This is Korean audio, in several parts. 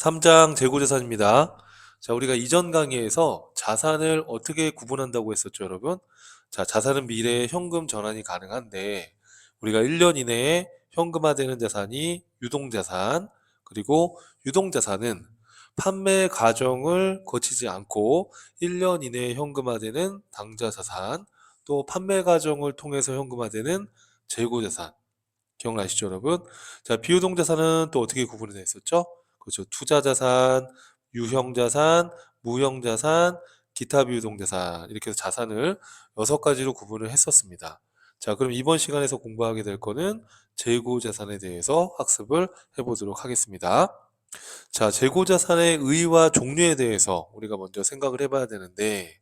3장 재고자산입니다. 자, 우리가 이전 강의에서 자산을 어떻게 구분한다고 했었죠, 여러분? 자, 자산은 미래에 현금 전환이 가능한데, 우리가 1년 이내에 현금화되는 자산이 유동자산, 그리고 유동자산은 판매 과정을 거치지 않고 1년 이내에 현금화되는 당좌자산, 또 판매 과정을 통해서 현금화되는 재고자산. 기억나시죠, 여러분? 자, 비유동자산은 또 어떻게 구분이 되어 있었죠? 그렇죠. 투자자산, 유형자산, 무형자산, 기타 비유동자산 이렇게 해서 자산을 6가지로 구분을 했었습니다. 자, 그럼 이번 시간에서 공부하게 될 거는 재고자산에 대해서 학습을 해보도록 하겠습니다. 자, 재고자산의 의의와 종류에 대해서 우리가 먼저 생각을 해봐야 되는데,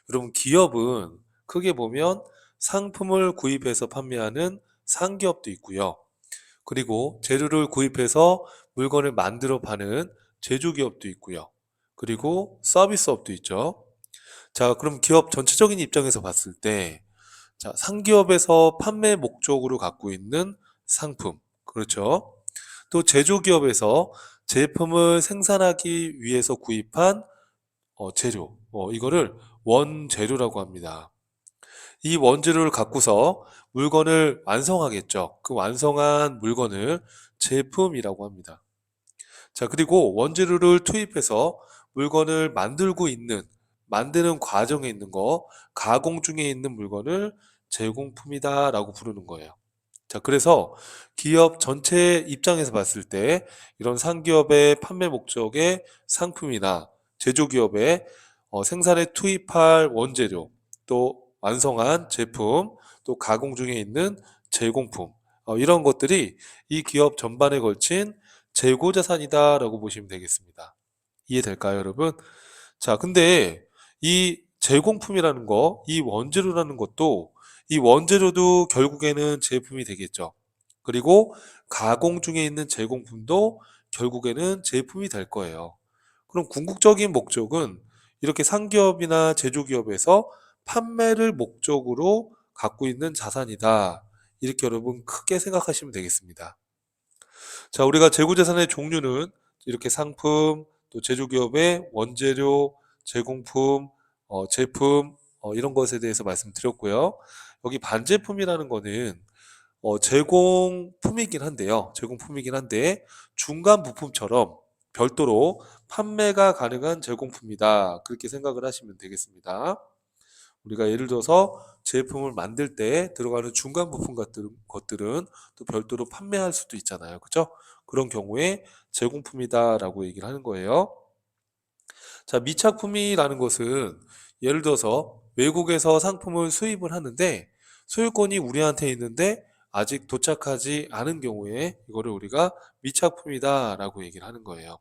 여러분 기업은 크게 보면 상품을 구입해서 판매하는 상기업도 있고요. 그리고 재료를 구입해서 물건을 만들어 파는 제조기업도 있고요. 그리고 서비스업도 있죠. 자, 그럼 기업 전체적인 입장에서 봤을 때, 자, 상기업에서 판매 목적으로 갖고 있는 상품, 그렇죠. 또 제조기업에서 제품을 생산하기 위해서 구입한 재료, 이거를 원재료라고 합니다. 이 원재료를 갖고서 물건을 완성하겠죠. 그 완성한 물건을 제품이라고 합니다. 자, 그리고 원재료를 투입해서 물건을 만드는 과정에 있는 거, 가공 중에 있는 물건을 제공품이다라고 부르는 거예요. 자, 그래서 기업 전체 입장에서 봤을 때 이런 상기업의 판매 목적의 상품이나 제조기업의 생산에 투입할 원재료, 또 완성한 제품, 또 가공 중에 있는 제공품, 이런 것들이 이 기업 전반에 걸친 재고자산이다라고 보시면 되겠습니다. 이해될까요, 여러분? 자, 근데 이 제공품이라는 거, 이 원재료라는 것도 이 원재료도 결국에는 제품이 되겠죠. 그리고 가공 중에 있는 제공품도 결국에는 제품이 될 거예요. 그럼 궁극적인 목적은 이렇게 상기업이나 제조기업에서 판매를 목적으로 갖고 있는 자산이다. 이렇게 여러분 크게 생각하시면 되겠습니다. 자, 우리가 재고자산의 종류는 이렇게 상품, 또 제조기업의 원재료, 제공품, 제품, 이런 것에 대해서 말씀드렸고요. 여기 반제품이라는 거는 제공품이긴 한데요. 제공품이긴 한데 중간 부품처럼 별도로 판매가 가능한 제공품이다. 그렇게 생각을 하시면 되겠습니다. 우리가 예를 들어서 제품을 만들 때 들어가는 중간 부품 같은 것들은 또 별도로 판매할 수도 있잖아요. 그죠? 그런 경우에 제공품이다라고 얘기를 하는 거예요. 자, 미착품이라는 것은 예를 들어서 외국에서 상품을 수입을 하는데 소유권이 우리한테 있는데 아직 도착하지 않은 경우에 이거를 우리가 미착품이다라고 얘기를 하는 거예요.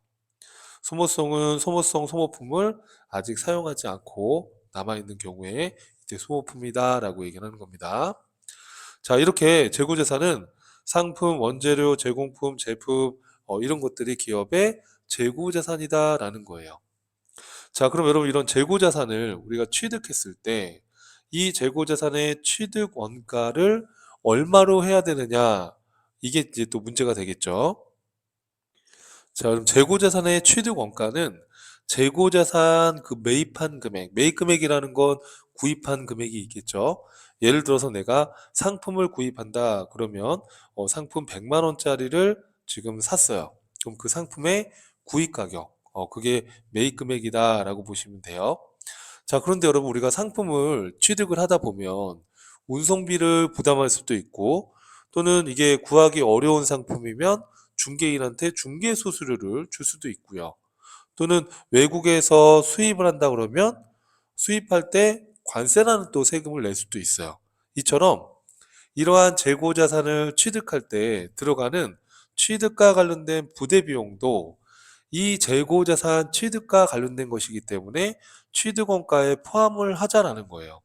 소모성은 소모품을 아직 사용하지 않고 남아있는 경우에 이제 소모품이다라고 얘기를 하는 겁니다. 자, 이렇게 재고자산은 상품, 원재료, 제공품, 제품, 이런 것들이 기업의 재고자산이다라는 거예요. 자, 그럼 여러분 이런 재고자산을 우리가 취득했을 때 이 재고자산의 취득 원가를 얼마로 해야 되느냐, 이게 이제 또 문제가 되겠죠. 자, 그럼 재고자산의 취득 원가는 재고자산 그 매입한 금액, 매입 금액이라는 건 구입한 금액이 있겠죠. 예를 들어서 내가 상품을 구입한다 그러면 상품 100만 원짜리를 지금 샀어요. 그럼 그 상품의 구입 가격, 그게 매입 금액이다라고 보시면 돼요. 자, 그런데 여러분 우리가 상품을 취득을 하다 보면 운송비를 부담할 수도 있고, 또는 이게 구하기 어려운 상품이면 중개인한테 중개 수수료를 줄 수도 있고요. 또는 외국에서 수입을 한다 그러면 수입할 때 관세라는 또 세금을 낼 수도 있어요. 이처럼 이러한 재고 자산을 취득할 때 들어가는 취득과 관련된 부대 비용도 이 재고 자산 취득과 관련된 것이기 때문에 취득 원가에 포함을 하자라는 거예요.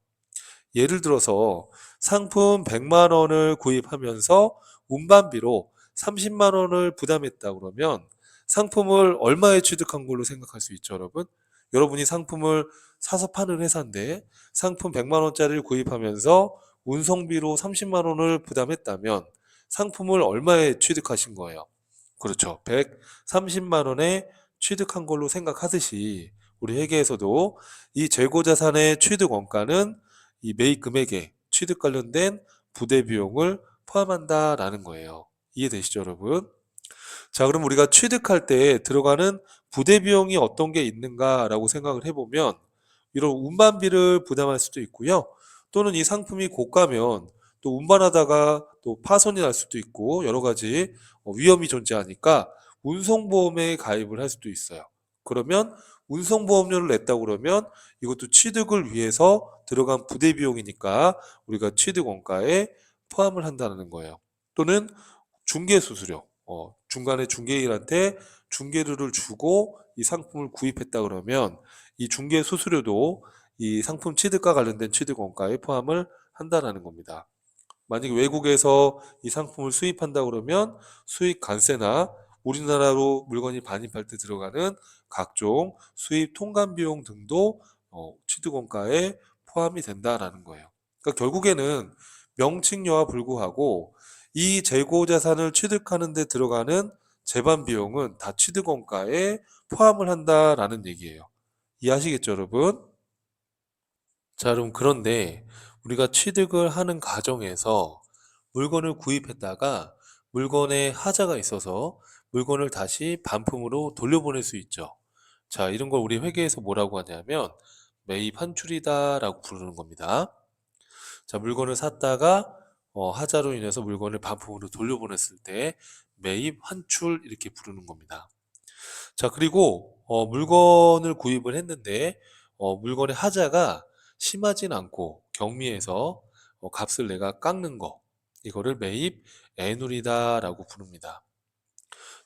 예를 들어서 상품 100만 원을 구입하면서 운반비로 30만 원을 부담했다 그러면 상품을 얼마에 취득한 걸로 생각할 수 있죠, 여러분? 여러분이 상품을 사서 파는 회사인데 상품 100만 원짜리를 구입하면서 운송비로 30만 원을 부담했다면 상품을 얼마에 취득하신 거예요? 그렇죠. 130만 원에 취득한 걸로 생각하듯이 우리 회계에서도 이 재고자산의 취득 원가는 이 매입 금액에 취득 관련된 부대 비용을 포함한다라는 거예요. 이해되시죠, 여러분? 자, 그럼 우리가 취득할 때 들어가는 부대 비용이 어떤 게 있는가라고 생각을 해보면 이런 운반비를 부담할 수도 있고요. 또는 이 상품이 고가면 또 운반하다가 또 파손이 날 수도 있고 여러 가지 위험이 존재하니까 운송보험에 가입을 할 수도 있어요. 그러면 운송보험료를 냈다고 그러면 이것도 취득을 위해서 들어간 부대 비용이니까 우리가 취득 원가에 포함을 한다는 거예요. 또는 중개수수료, 중간에 중개인한테 중개료를 주고 이 상품을 구입했다 그러면 이 중개수수료도 이 상품 취득과 관련된 취득 원가에 포함을 한다는 겁니다. 만약에 외국에서 이 상품을 수입한다 그러면 수입 관세나 우리나라로 물건이 반입할 때 들어가는 각종 수입 통관 비용 등도 취득 원가에 포함이 된다라는 거예요. 그러니까 결국에는 명칭료와 불구하고 이 재고 자산을 취득하는 데 들어가는 재반 비용은 다 취득 원가에 포함을 한다라는 얘기예요. 이해하시겠죠, 여러분? 자, 그럼 그런데 우리가 취득을 하는 과정에서 물건을 구입했다가 물건에 하자가 있어서 물건을 다시 반품으로 돌려보낼 수 있죠. 자, 이런 걸 우리 회계에서 뭐라고 하냐면 매입 환출이다라고 부르는 겁니다. 자, 물건을 샀다가 하자로 인해서 물건을 반품으로 돌려보냈을 때 매입 환출 이렇게 부르는 겁니다. 자, 그리고 물건을 구입을 했는데 물건의 하자가 심하진 않고 경미해서 값을 내가 깎는 거 이거를 매입 애누리다라고 부릅니다.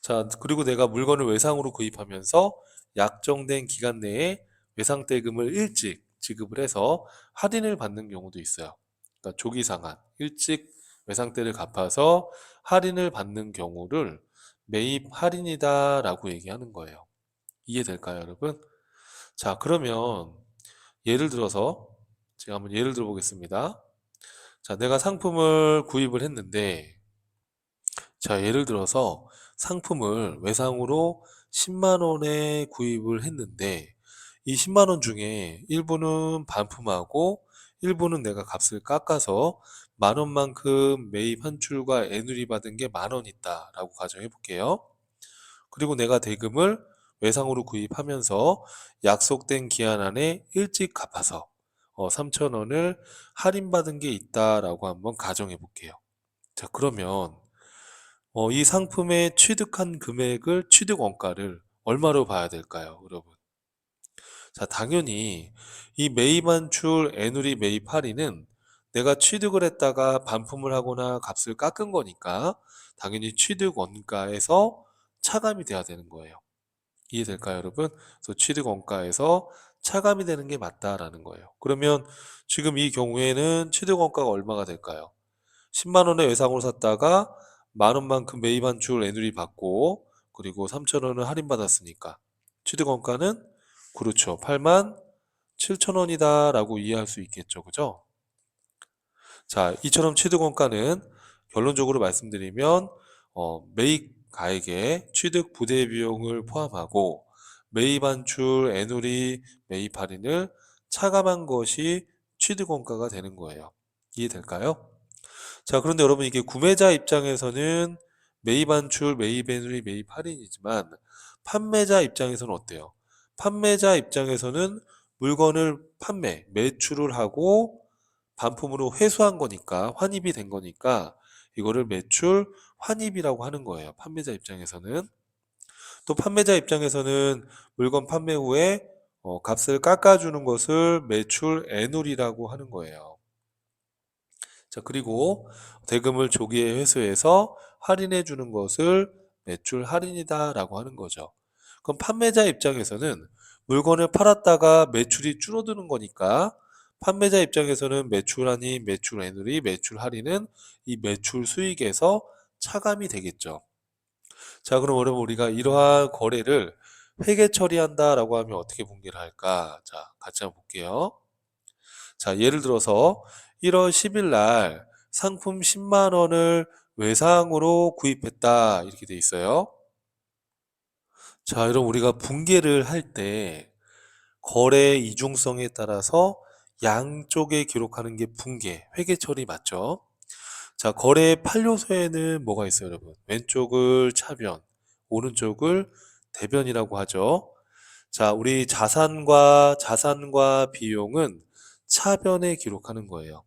자, 그리고 내가 물건을 외상으로 구입하면서 약정된 기간 내에 외상대금을 일찍 지급을 해서 할인을 받는 경우도 있어요. 그러니까 조기상환, 일찍 외상대를 갚아서 할인을 받는 경우를 매입 할인이다라고 얘기하는 거예요. 이해될까요, 여러분? 자, 그러면 예를 들어서 제가 한번 예를 들어 보겠습니다. 자, 내가 상품을 구입을 했는데 자, 예를 들어서 상품을 외상으로 10만 원에 구입을 했는데 이 10만 원 중에 일부는 반품하고 일부는 내가 값을 깎아서 만 원만큼 매입 환출과 애누리 받은 게 만 원 있다라고 가정해 볼게요. 그리고 내가 대금을 외상으로 구입하면서 약속된 기한 안에 일찍 갚아서 3천 원을 할인받은 게 있다라고 한번 가정해 볼게요. 자, 그러면 이 상품의 취득한 금액을 취득 원가를 얼마로 봐야 될까요, 여러분? 자, 당연히 이 매입 환출 애누리 매입 할인은 내가 취득을 했다가 반품을 하거나 값을 깎은 거니까 당연히 취득 원가에서 차감이 돼야 되는 거예요. 이해될까요, 여러분? 그래서 취득 원가에서 차감이 되는 게 맞다라는 거예요. 그러면 지금 이 경우에는 취득 원가가 얼마가 될까요? 10만 원에 외상으로 샀다가 만 원만큼 매입 환출 애누리 받고 그리고 3천 원을 할인받았으니까 취득 원가는 그렇죠. 8만 7천 원이다라고 이해할 수 있겠죠. 그죠? 자, 이처럼 취득 원가는 결론적으로 말씀드리면 매입 가액에 취득 부대 비용을 포함하고 매입 환출 애누리 매입 할인을 차감한 것이 취득 원가가 되는 거예요. 이해될까요? 자, 그런데 여러분 이게 구매자 입장에서는 매입 환출, 매입 애누리, 매입 할인이지만 판매자 입장에서는 어때요? 판매자 입장에서는 물건을 매출을 하고 반품으로 회수한 거니까, 환입이 된 거니까 이거를 매출 환입이라고 하는 거예요. 판매자 입장에서는. 또 판매자 입장에서는 물건 판매 후에 값을 깎아주는 것을 매출 애누리라고 하는 거예요. 자, 그리고 대금을 조기에 회수해서 할인해 주는 것을 매출 할인이다라고 하는 거죠. 그럼 판매자 입장에서는 물건을 팔았다가 매출이 줄어드는 거니까 판매자 입장에서는 매출 할인, 매출 애누리, 매출 할인은 이 매출 수익에서 차감이 되겠죠. 자, 그럼 여러분 우리가 이러한 거래를 회계 처리한다라고 하면 어떻게 분기를 할까? 자, 같이 한번 볼게요. 자, 예를 들어서 1월 10일 날 상품 10만 원을 외상으로 구입했다. 이렇게 돼 있어요. 자, 이럼 우리가 분계를 할 때 거래 이중성에 따라서 양쪽에 기록하는 게 분계, 회계 처리 맞죠? 자, 거래 판료서에는 뭐가 있어요, 여러분? 왼쪽을 차변, 오른쪽을 대변이라고 하죠. 자, 우리 자산과 비용은 차변에 기록하는 거예요.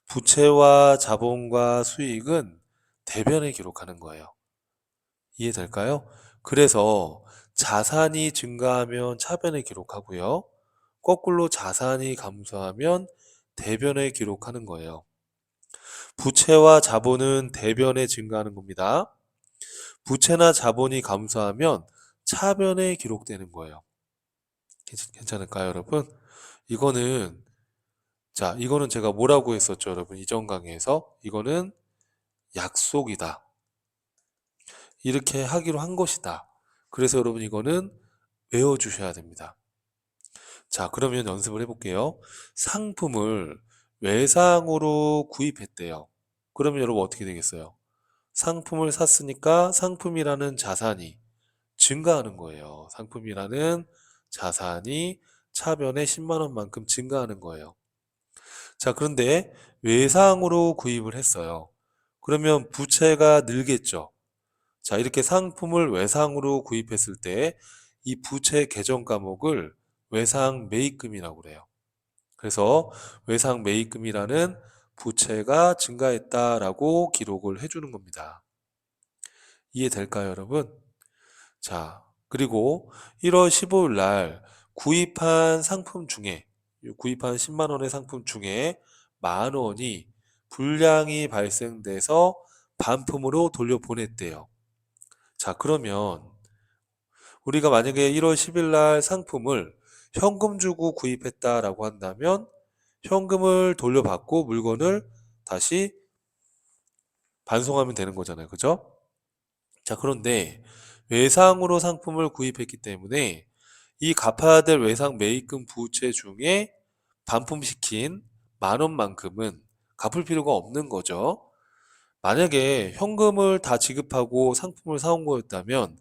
부채와 자본과 수익은 대변에 기록하는 거예요. 이해될까요? 그래서 자산이 증가하면 차변에 기록하고요. 거꾸로 자산이 감소하면 대변에 기록하는 거예요. 부채와 자본은 대변에 증가하는 겁니다. 부채나 자본이 감소하면 차변에 기록되는 거예요. 괜찮을까요, 여러분? 이거는 이거는 제가 뭐라고 했었죠, 여러분? 이전 강의에서 이거는 약속이다. 이렇게 하기로 한 것이다. 그래서 여러분 이거는 외워주셔야 됩니다. 자, 그러면 연습을 해볼게요. 상품을 외상으로 구입했대요. 그러면 여러분 어떻게 되겠어요? 상품을 샀으니까 상품이라는 자산이 증가하는 거예요. 상품이라는 자산이 차변에 10만 원만큼 증가하는 거예요. 자, 그런데 외상으로 구입을 했어요. 그러면 부채가 늘겠죠. 자, 이렇게 상품을 외상으로 구입했을 때 이 부채 계정 과목을 외상 매입금이라고 그래요. 그래서 외상 매입금이라는 부채가 증가했다라고 기록을 해주는 겁니다. 이해될까요, 여러분? 자, 그리고 1월 15일 날 구입한 상품 중에, 구입한 10만 원의 상품 중에 만 원이 불량이 발생돼서 반품으로 돌려보냈대요. 자, 그러면 우리가 만약에 1월 10일 날 상품을 현금 주고 구입했다라고 한다면 현금을 돌려받고 물건을 다시 반송하면 되는 거잖아요. 그죠? 자, 그런데 외상으로 상품을 구입했기 때문에 이 갚아야 될 외상 매입금 부채 중에 반품시킨 만 원만큼은 갚을 필요가 없는 거죠. 만약에 현금을 다 지급하고 상품을 사온 거였다면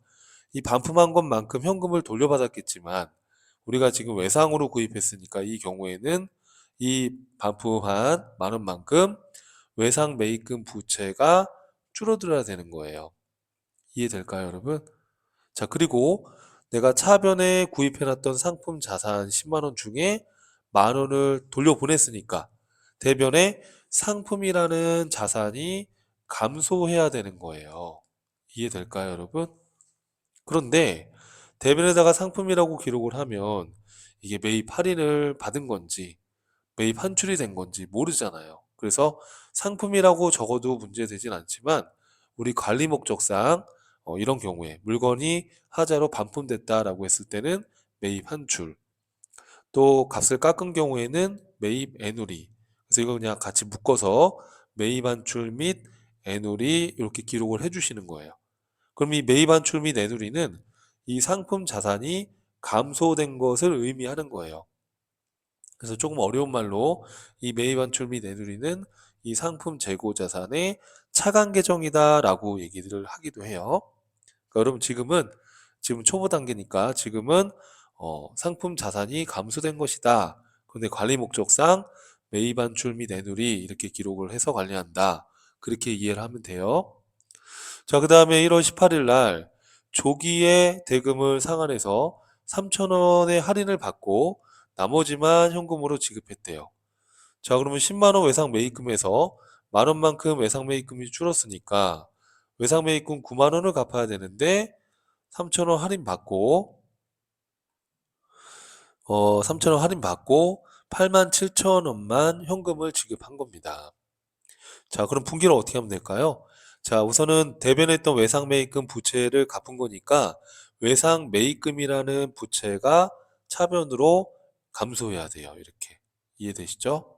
이 반품한 것만큼 현금을 돌려받았겠지만 우리가 지금 외상으로 구입했으니까 이 경우에는 이 반품한 만 원만큼 외상 매입금 부채가 줄어들어야 되는 거예요. 이해될까요, 여러분? 자, 그리고 내가 차변에 구입해놨던 상품 자산 10만 원 중에 만 원을 돌려보냈으니까 대변에 상품이라는 자산이 감소해야 되는 거예요. 이해될까요, 여러분? 그런데 대변에다가 상품이라고 기록을 하면 이게 매입 할인을 받은 건지 매입 환출이 된 건지 모르잖아요. 그래서 상품이라고 적어도 문제되진 않지만 우리 관리 목적상 이런 경우에 물건이 하자로 반품됐다라고 했을 때는 매입 환출, 또 값을 깎은 경우에는 매입 애누리. 그래서 이거 그냥 같이 묶어서 매입 환출 및 애누리 이렇게 기록을 해주시는 거예요. 그럼 이 매입 환출 및 애누리는 이 상품 자산이 감소된 것을 의미하는 거예요. 그래서 조금 어려운 말로 이 매입 환출 및 애누리는 이 상품 재고 자산의 차감 계정이다라고 얘기를 하기도 해요. 그러니까 여러분 지금 초보 단계니까 지금은 상품 자산이 감소된 것이다. 그런데 관리 목적상 매입 환출 및 애누리 이렇게 기록을 해서 관리한다. 그렇게 이해를 하면 돼요. 자, 그 다음에 1월 18일 날 조기에 대금을 상환해서 3,000원의 할인을 받고 나머지만 현금으로 지급했대요. 자, 그러면 10만 원 외상 매입금에서 만 원만큼 외상 매입금이 줄었으니까 외상 매입금 9만 원을 갚아야 되는데 3,000원 할인 받고 3,000원 할인 받고 8만 7천 원만 현금을 지급한 겁니다. 자, 그럼 분기를 어떻게 하면 될까요? 자, 우선은 대변했던 외상 매입금 부채를 갚은 거니까 외상 매입금이라는 부채가 차변으로 감소해야 돼요. 이렇게. 이해되시죠?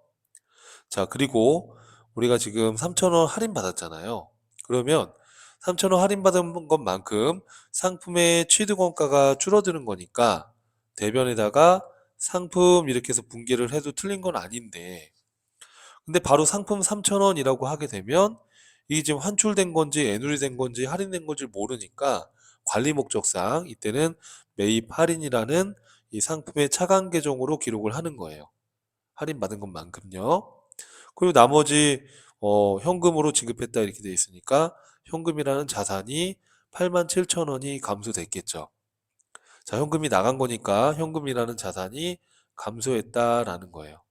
자, 그리고 우리가 지금 3,000원 할인 받았잖아요. 그러면 3,000원 할인 받은 것만큼 상품의 취득원가가 줄어드는 거니까 대변에다가 상품 이렇게 해서 분기를 해도 틀린 건 아닌데 근데 바로 상품 3,000원이라고 하게 되면 이게 지금 환출된 건지 애누리 된 건지 할인된 건지 모르니까 관리 목적상 이때는 매입 할인이라는 이 상품의 차감 계정으로 기록을 하는 거예요. 할인받은 것만큼요. 그리고 나머지 현금으로 지급했다 이렇게 돼 있으니까 현금이라는 자산이 87,000원이 감소됐겠죠. 자, 현금이 나간 거니까 현금이라는 자산이 감소했다라는 거예요.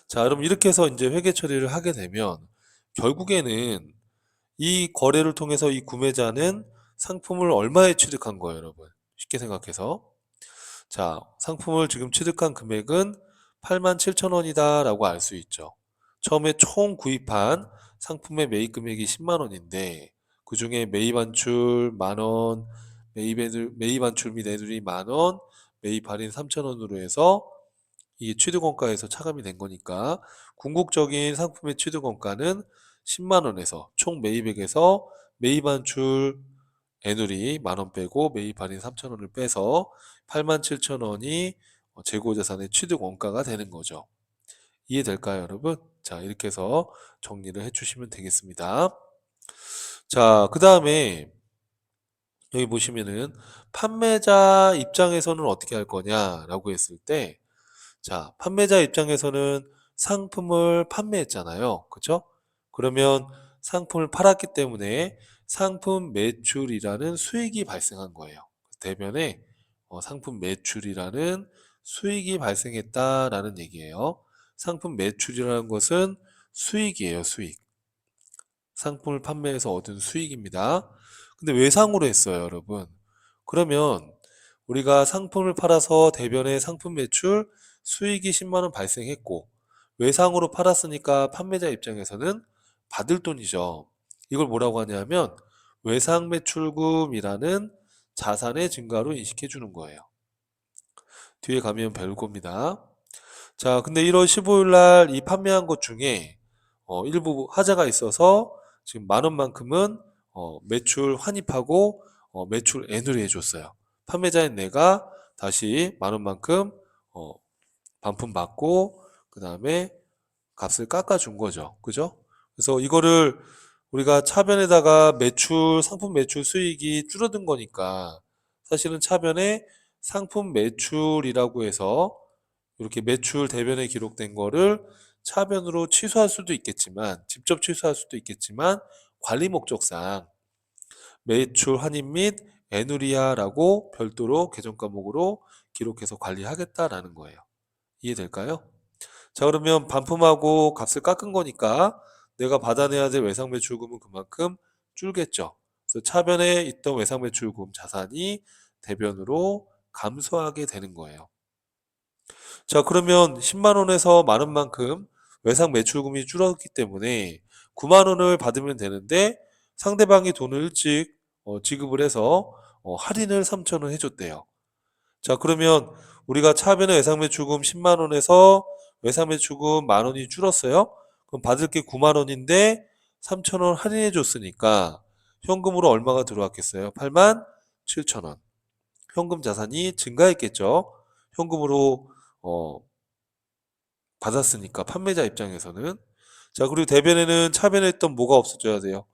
자, 그럼 이렇게 해서 이제 회계 처리를 하게 되면 결국에는 이 거래를 통해서 이 구매자는 상품을 얼마에 취득한 거예요, 여러분? 쉽게 생각해서. 자, 상품을 지금 취득한 금액은 87,000원이다 라고 알 수 있죠. 처음에 총 구입한 상품의 매입 금액이 10만 원인데 그 중에 매입 환출 만원, 매입 환출 및 애누리 만원, 매입 할인 3,000원으로 해서 이게 취득원가에서 차감이 된 거니까 궁극적인 상품의 취득원가는 10만 원에서 총 매입액에서 매입 환출 애누리 만원 빼고 매입 할인 3,000원을 빼서 87,000원이 재고자산의 취득원가가 되는 거죠. 이해될까요, 여러분? 자, 이렇게 해서 정리를 해주시면 되겠습니다. 자, 그 다음에 여기 보시면은 판매자 입장에서는 어떻게 할 거냐라고 했을 때, 자, 판매자 입장에서는 상품을 판매했잖아요. 그쵸? 그러면 상품을 팔았기 때문에 상품 매출이라는 수익이 발생한 거예요. 대변에 상품 매출이라는 수익이 발생했다라는 얘기예요. 상품 매출이라는 것은 수익이에요, 수익. 상품을 판매해서 얻은 수익입니다. 근데 외상으로 했어요, 여러분. 그러면 우리가 상품을 팔아서 대변에 상품 매출 수익이 10만 원 발생했고 외상으로 팔았으니까 판매자 입장에서는 받을 돈이죠. 이걸 뭐라고 하냐면 외상 매출금이라는 자산의 증가로 인식해 주는 거예요. 뒤에 가면 배울 겁니다. 자, 근데 1월 15일 날 이 판매한 것 중에 일부 하자가 있어서 지금 만 원만큼은 매출 환입하고 매출 애누리 해줬어요. 판매자인 내가 다시 만 원만큼 반품 받고 그 다음에 값을 깎아준 거죠. 그죠? 그래서 이거를 우리가 차변에다가 상품 매출 수익이 줄어든 거니까 사실은 차변에 상품 매출이라고 해서 이렇게 매출 대변에 기록된 거를 차변으로 취소할 수도 있겠지만 직접 취소할 수도 있겠지만 관리 목적상 매출 환입 및 애누리아라고 별도로 계정 과목으로 기록해서 관리하겠다라는 거예요. 이해될까요? 자, 그러면 반품하고 값을 깎은 거니까 내가 받아내야 될 외상 매출금은 그만큼 줄겠죠. 그래서 차변에 있던 외상 매출금 자산이 대변으로 감소하게 되는 거예요. 자, 그러면 10만 원에서 만 원만큼 외상 매출금이 줄었기 때문에 9만 원을 받으면 되는데 상대방이 돈을 일찍 지급을 해서 할인을 3천 원 해줬대요. 자, 그러면 우리가 차변의 외상 매출금 10만 원에서 외상 매출금 만 원이 줄었어요. 그럼 받을 게 9만 원인데 3천 원 할인해 줬으니까 현금으로 얼마가 들어왔겠어요? 8만 7천 원. 현금 자산이 증가했겠죠. 현금으로 받았으니까 판매자 입장에서는. 자, 그리고 대변에는 차변에 있던 뭐가 없어져야 돼요?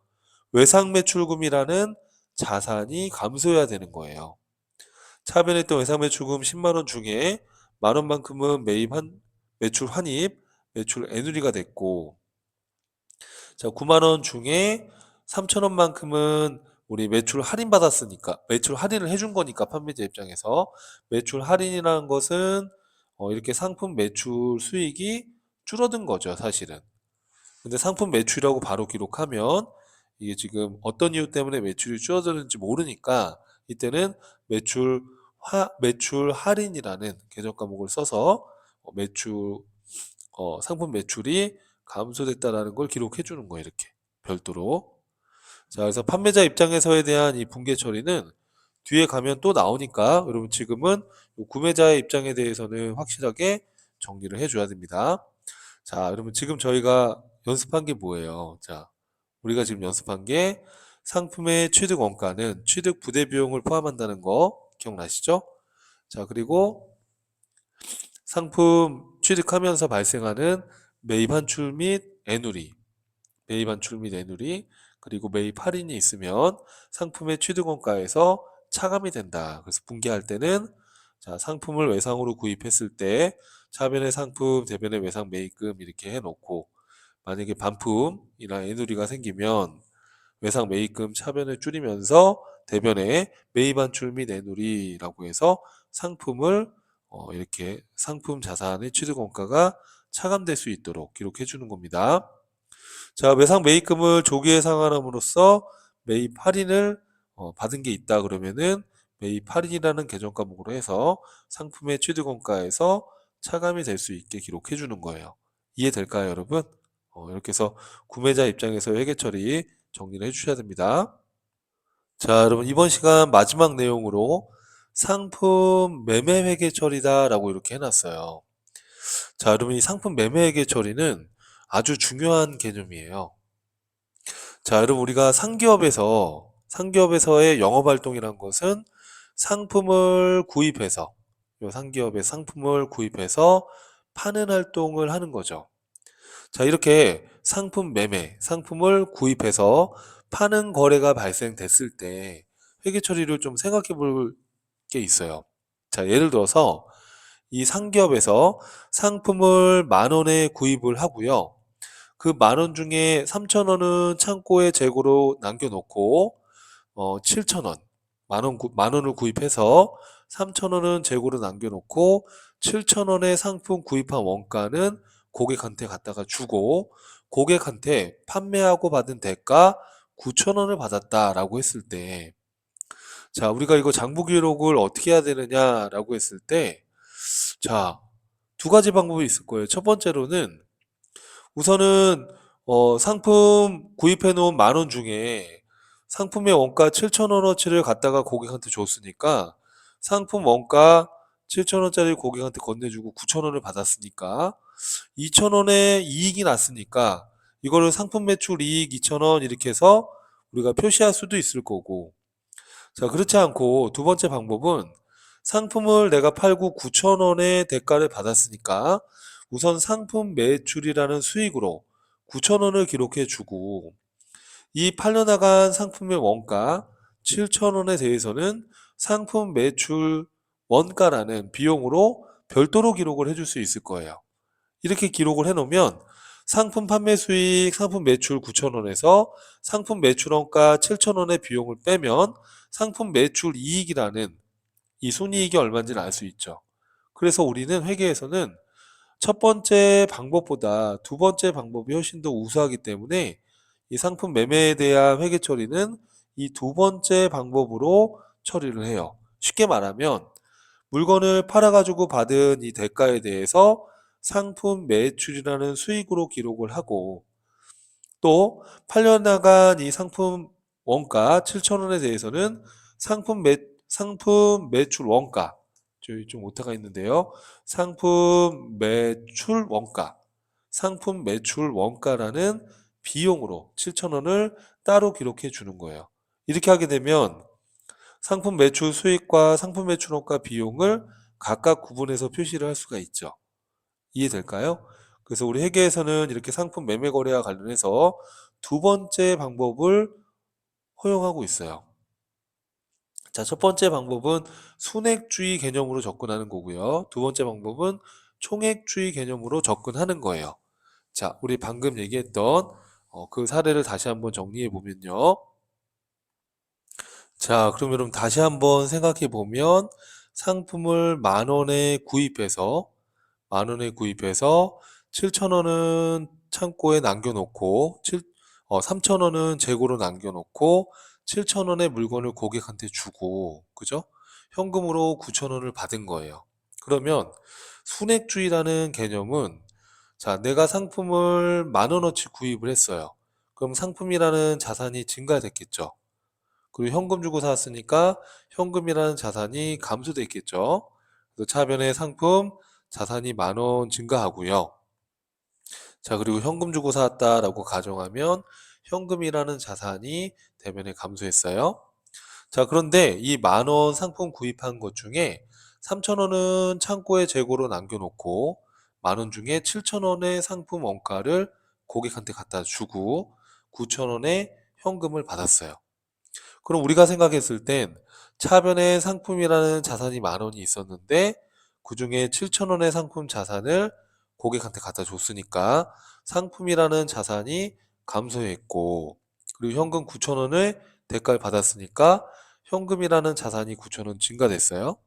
외상 매출금이라는 자산이 감소해야 되는 거예요. 차변에 있던 외상 매출금 10만 원 중에 만 원만큼은 매출 환입, 매출 애누리가 됐고, 자, 9만 원 중에 3천 원만큼은 우리 매출 할인 받았으니까 매출 할인을 해준 거니까 판매자 입장에서 매출 할인이라는 것은 이렇게 상품 매출 수익이 줄어든 거죠, 사실은. 근데 상품 매출이라고 바로 기록하면 이게 지금 어떤 이유 때문에 매출이 줄어드는지 모르니까 이때는 매출 할인이라는 계정 과목을 써서 상품 매출이 감소됐다라는 걸 기록해 주는 거예요, 이렇게 별도로. 자, 그래서 판매자 입장에서에 대한 이 분계 처리는 뒤에 가면 또 나오니까 여러분 지금은 구매자의 입장에 대해서는 확실하게 정리를 해줘야 됩니다. 자, 여러분 지금 저희가 연습한 게 뭐예요? 자, 우리가 지금 연습한 게 상품의 취득 원가는 취득 부대 비용을 포함한다는 거 기억나시죠? 자, 그리고 상품 취득하면서 발생하는 매입 환출 및 애누리, 매입 환출 및 애누리, 그리고 매입 할인이 있으면 상품의 취득원가에서 차감이 된다. 그래서 분기할 때는 자, 상품을 외상으로 구입했을 때 차변의 상품, 대변의 외상 매입금 이렇게 해놓고 만약에 반품이나 애누리가 생기면 외상 매입금 차변을 줄이면서 대변에 매입 반출 및 애누리라고 해서 상품을 이렇게 상품 자산의 취득원가가 차감될 수 있도록 기록해 주는 겁니다. 자, 외상 매입금을 조기에 상환함으로써 매입 할인을 받은 게 있다 그러면은 매입 할인이라는 계정 과목으로 해서 상품의 취득원가에서 차감이 될 수 있게 기록해 주는 거예요. 이해될까요, 여러분? 이렇게 해서 구매자 입장에서 회계 처리 정리를 해주셔야 됩니다. 자, 여러분 이번 시간 마지막 내용으로 상품 매매 회계 처리다라고 이렇게 해놨어요. 자, 여러분 이 상품 매매 회계 처리는 아주 중요한 개념이에요. 자, 여러분 우리가 상기업에서의 영업활동이란 것은 상품을 구입해서 요 상기업의 상품을 구입해서 파는 활동을 하는 거죠. 자, 이렇게 상품 매매, 상품을 구입해서 파는 거래가 발생됐을 때 회계 처리를 좀 생각해 볼 게 있어요. 자, 예를 들어서 이 상기업에서 상품을 10,000원에 구입을 하고요. 그 10,000원 중에 3,000원은 창고에 재고로 남겨놓고 7,000원, 만 원을 구입해서 3,000원은 재고로 남겨놓고 7,000원의 상품 구입한 원가는 고객한테 갖다가 주고 고객한테 판매하고 받은 대가 9,000원을 받았다라고 했을 때, 자, 우리가 이거 장부 기록을 어떻게 해야 되느냐라고 했을 때, 자, 두 가지 방법이 있을 거예요. 첫 번째로는 우선은 상품 구입해 놓은 10,000원 중에 상품의 원가 7,000원어치를 갖다가 고객한테 줬으니까 상품 원가 7,000원짜리 고객한테 건네주고 9,000원을 받았으니까 2,000원의 이익이 났으니까 이거를 상품 매출 이익 2,000원 이렇게 해서 우리가 표시할 수도 있을 거고, 자, 그렇지 않고 두 번째 방법은 상품을 내가 팔고 9,000원의 대가를 받았으니까 우선 상품 매출이라는 수익으로 9,000원을 기록해 주고 이 팔려나간 상품의 원가 7,000원에 대해서는 상품 매출 원가라는 비용으로 별도로 기록을 해줄 수 있을 거예요. 이렇게 기록을 해놓으면 상품 판매 수익, 상품 매출 9,000원에서 상품 매출 원가 7,000원의 비용을 빼면 상품 매출 이익이라는 이 순이익이 얼마인지를 알 수 있죠. 그래서 우리는 회계에서는 첫 번째 방법보다 두 번째 방법이 훨씬 더 우수하기 때문에 이 상품 매매에 대한 회계 처리는 이 두 번째 방법으로 처리를 해요. 쉽게 말하면 물건을 팔아가지고 받은 이 대가에 대해서 상품 매출이라는 수익으로 기록을 하고 또 팔려나간 이 상품 원가 7,000원에 대해서는 상품 매출 원가, 저희 좀 오타가 있는데요. 상품 매출 원가라는 비용으로 7,000원을 따로 기록해 주는 거예요. 이렇게 하게 되면 상품 매출 수익과 상품 매출 원가 비용을 각각 구분해서 표시를 할 수가 있죠. 이해될까요? 그래서 우리 회계에서는 이렇게 상품 매매 거래와 관련해서 두 번째 방법을 허용하고 있어요. 자, 첫 번째 방법은 순액주의 개념으로 접근하는 거고요. 두 번째 방법은 총액주의 개념으로 접근하는 거예요. 자, 우리 방금 얘기했던 그 사례를 다시 한번 정리해 보면요. 자, 그럼 여러분 다시 한번 생각해 보면 상품을 10,000원에 구입해서 7,000원은 창고에 남겨놓고 3,000원은 재고로 남겨놓고 7,000원의 물건을 고객한테 주고, 그죠? 현금으로 9,000원을 받은 거예요. 그러면 순액주의라는 개념은, 자, 내가 상품을 10,000원어치 구입을 했어요. 그럼 상품이라는 자산이 증가됐겠죠. 그리고 현금 주고 샀으니까 현금이라는 자산이 감소됐겠죠. 그래서 차변의 상품 자산이 10,000원 증가하고요. 자, 그리고 현금 주고 샀다라고 가정하면 현금이라는 자산이 대변에 감소했어요. 자, 그런데 이 10,000원 상품 구입한 것 중에 3,000원은 창고에 재고로 남겨놓고 10,000원 중에 7,000원의 상품 원가를 고객한테 갖다 주고 9,000원의 현금을 받았어요. 그럼 우리가 생각했을 땐 차변에 상품이라는 자산이 10,000원이 있었는데 그중에 7,000원의 상품 자산을 고객한테 갖다 줬으니까 상품이라는 자산이 감소했고, 그리고 현금 9,000원을 대가를 받았으니까 현금이라는 자산이 9,000원 증가됐어요.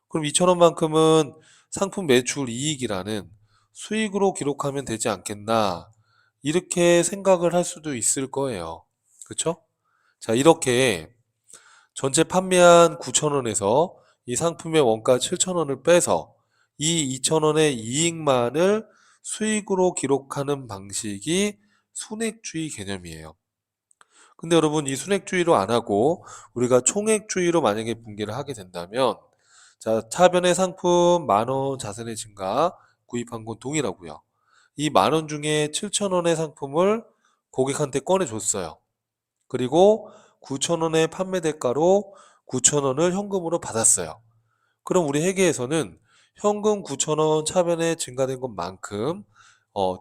그럼 2,000원만큼은 상품 매출 이익이라는 수익으로 기록하면 되지 않겠나, 이렇게 생각을 할 수도 있을 거예요. 그쵸? 자, 이렇게 전체 판매한 9,000원에서 이 상품의 원가 7,000원을 빼서 이 2,000원의 이익만을 수익으로 기록하는 방식이 순액주의 개념이에요. 근데 여러분, 이 순액주의로 안 하고 우리가 총액주의로 만약에 분기를 하게 된다면, 자, 차변의 상품 10,000원 자산의 증가 구입한 건 동일하고요. 이 10,000원 중에 7,000원의 상품을 고객한테 꺼내줬어요. 그리고 9,000원의 판매 대가로 9,000원을 현금으로 받았어요. 그럼 우리 회계에서는 현금 9,000원 차변에 증가된 것만큼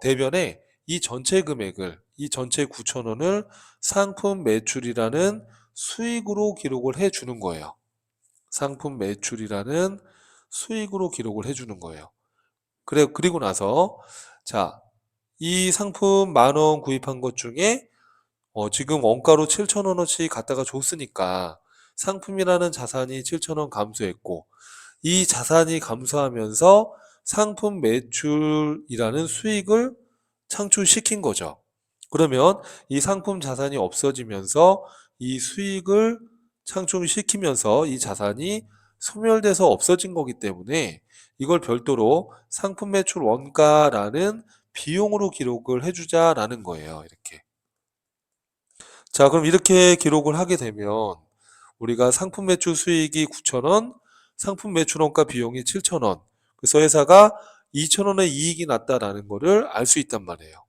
대변에 이 전체 금액을, 이 전체 9,000원을 상품 매출이라는 수익으로 기록을 해주는 거예요. 상품 매출이라는 수익으로 기록을 해주는 거예요. 그리고 나서, 자, 이 상품 10,000원 구입한 것 중에 지금 원가로 7,000원어치 갖다가 줬으니까 상품이라는 자산이 7,000원 감소했고, 이 자산이 감소하면서 상품 매출이라는 수익을 창출시킨 거죠. 그러면 이 상품 자산이 없어지면서 이 수익을 창출시키면서 이 자산이 소멸돼서 없어진 거기 때문에 이걸 별도로 상품 매출 원가라는 비용으로 기록을 해주자라는 거예요. 이렇게. 자, 그럼 이렇게 기록을 하게 되면 우리가 상품 매출 수익이 9,000원, 상품 매출 원가 비용이 7,000원. 그래서 회사가 2,000원의 이익이 났다라는 거를 알 수 있단 말이에요.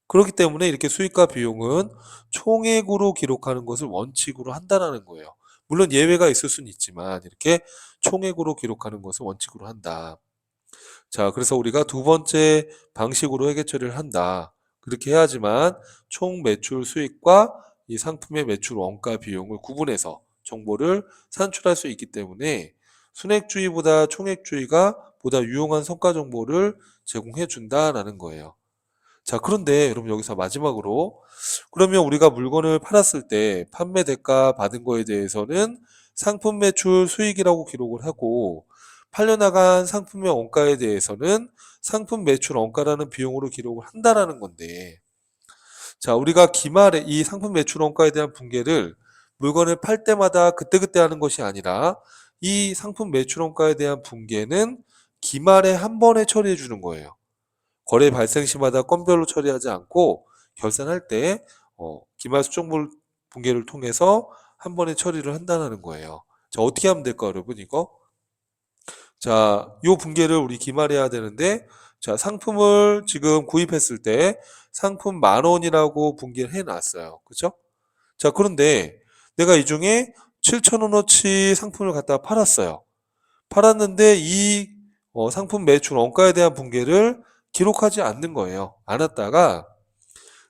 그렇기 때문에 이렇게 수익과 비용은 총액으로 기록하는 것을 원칙으로 한다라는 거예요. 물론 예외가 있을 수는 있지만 이렇게 총액으로 기록하는 것을 원칙으로 한다. 자, 그래서 우리가 두 번째 방식으로 회계 처리를 한다. 그렇게 해야지만 총 매출 수익과 이 상품의 매출 원가 비용을 구분해서 정보를 산출할 수 있기 때문에 순액주의보다 총액주의가 보다 유용한 성과 정보를 제공해 준다라는 거예요. 자, 그런데 여러분, 여기서 마지막으로, 그러면 우리가 물건을 팔았을 때 판매 대가 받은 거에 대해서는 상품 매출 수익이라고 기록을 하고, 팔려나간 상품의 원가에 대해서는 상품 매출 원가라는 비용으로 기록을 한다라는 건데, 자, 우리가 기말에 이 상품 매출 원가에 대한 분계를 물건을 팔 때마다 그때그때 하는 것이 아니라 이 상품 매출 원가에 대한 분계는 기말에 한 번에 처리해 주는 거예요. 거래 발생 시마다 건별로 처리하지 않고 결산할 때 기말 수정 분계를 통해서 한 번에 처리를 한다는 거예요. 자, 어떻게 하면 될까, 여러분, 이거? 자, 요 분계를 우리 기말해야 되는데, 자, 상품을 지금 구입했을 때 상품 10,000원이라고 분계를 해놨어요. 그죠? 자, 그런데 내가 이 중에 7,000원어치 상품을 갖다가 팔았어요. 팔았는데 이 상품 매출 원가에 대한 분계를 기록하지 않는 거예요. 안 했다가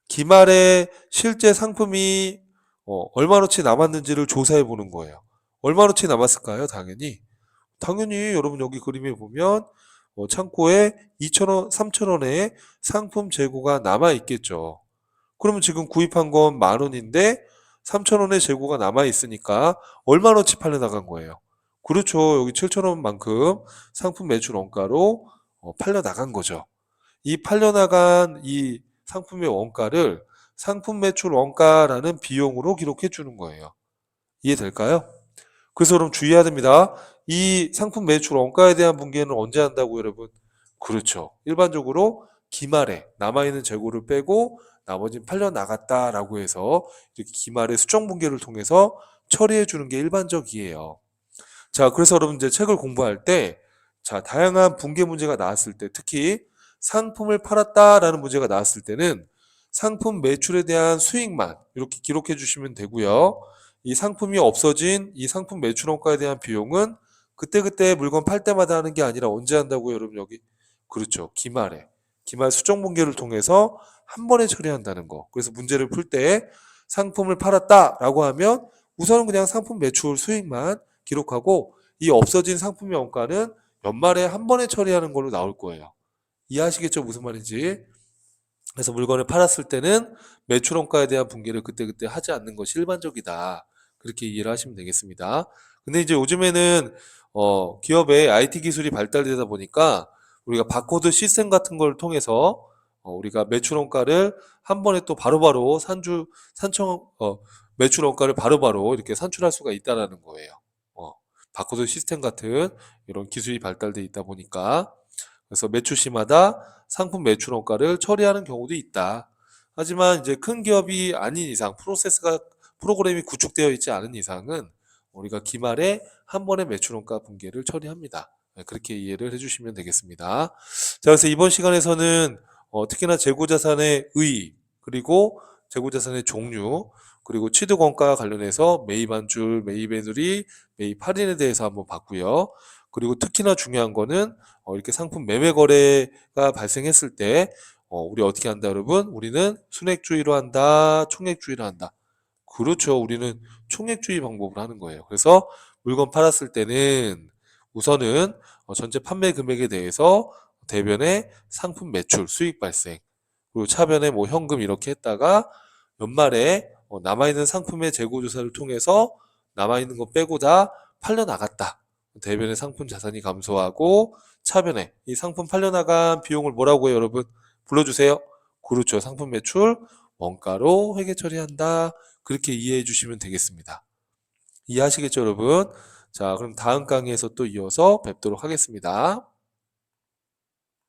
기말에 실제 상품이 얼마어치 남았는지를 조사해 보는 거예요. 얼마어치 남았을까요? 당연히 여러분, 여기 그림에 보면 창고에 2,000원, 3,000원의 상품 재고가 남아 있겠죠. 그러면 지금 구입한 건 10,000원인데 3,000원의 재고가 남아 있으니까 얼마어치 팔려 나간 거예요? 그렇죠. 여기 7,000원만큼 상품 매출 원가로 팔려 나간 거죠. 이 팔려 나간 이 상품의 원가를 상품 매출 원가라는 비용으로 기록해 주는 거예요. 이해될까요? 그래서 여러분, 주의해야 됩니다. 이 상품 매출 원가에 대한 분계는 언제 한다고, 여러분? 그렇죠. 일반적으로 기말에 남아있는 재고를 빼고 나머지는 팔려 나갔다라고 해서 이렇게 기말의 수정 분계를 통해서 처리해 주는 게 일반적이에요. 자, 그래서 여러분, 이제 책을 공부할 때, 자, 다양한 분계 문제가 나왔을 때, 특히 상품을 팔았다라는 문제가 나왔을 때는 상품 매출에 대한 수익만 이렇게 기록해 주시면 되고요. 이 상품이 없어진 이 상품 매출 원가에 대한 비용은 그때그때 물건 팔 때마다 하는 게 아니라 언제 한다고요, 여러분, 여기? 그렇죠. 기말 수정 분계를 통해서 한 번에 처리한다는 거. 그래서 문제를 풀 때 상품을 팔았다라고 하면 우선은 그냥 상품 매출 수익만 기록하고 이 없어진 상품의 원가는 연말에 한 번에 처리하는 걸로 나올 거예요. 이해하시겠죠? 무슨 말인지. 그래서 물건을 팔았을 때는 매출 원가에 대한 분기를 그때그때 하지 않는 것이 일반적이다. 그렇게 이해를 하시면 되겠습니다. 근데 이제 요즘에는 기업의 IT 기술이 발달되다 보니까 우리가 바코드 시스템 같은 걸 통해서 우리가 매출 원가를 한 번에 또 바로바로 매출 원가를 바로바로 이렇게 산출할 수가 있다라는 거예요. 바코드 시스템 같은 이런 기술이 발달돼 있다 보니까 그래서 매출시마다 상품 매출 원가를 처리하는 경우도 있다. 하지만 이제 큰 기업이 아닌 이상, 프로그램이 구축되어 있지 않은 이상은 우리가 기말에 한 번에 매출 원가 분기를 처리합니다. 네, 그렇게 이해를 해주시면 되겠습니다. 자, 그래서 이번 시간에서는 특히나 재고자산의 의의, 그리고 재고자산의 종류, 그리고 취득원가 관련해서 매입 한줄, 매입 애누리, 매입 할인에 대해서 한번 봤고요. 그리고 특히나 중요한 거는 이렇게 상품 매매 거래가 발생했을 때 우리 어떻게 한다 여러분? 우리는 순액주의로 한다, 총액주의로 한다. 그렇죠. 우리는 총액주의 방법을 하는 거예요. 그래서 물건 팔았을 때는 우선은 전체 판매 금액에 대해서 대변에 상품 매출, 수익 발생, 그리고 차변에 뭐 현금 이렇게 했다가 연말에 남아있는 상품의 재고 조사를 통해서 남아있는 거 빼고 다 팔려나갔다. 대변에 상품 자산이 감소하고 차변에 이 상품 팔려나간 비용을 뭐라고 해요, 여러분? 불러주세요. 그렇죠. 상품 매출 원가로 회계 처리한다. 그렇게 이해해 주시면 되겠습니다. 이해하시겠죠, 여러분? 자, 그럼 다음 강의에서 또 이어서 뵙도록 하겠습니다.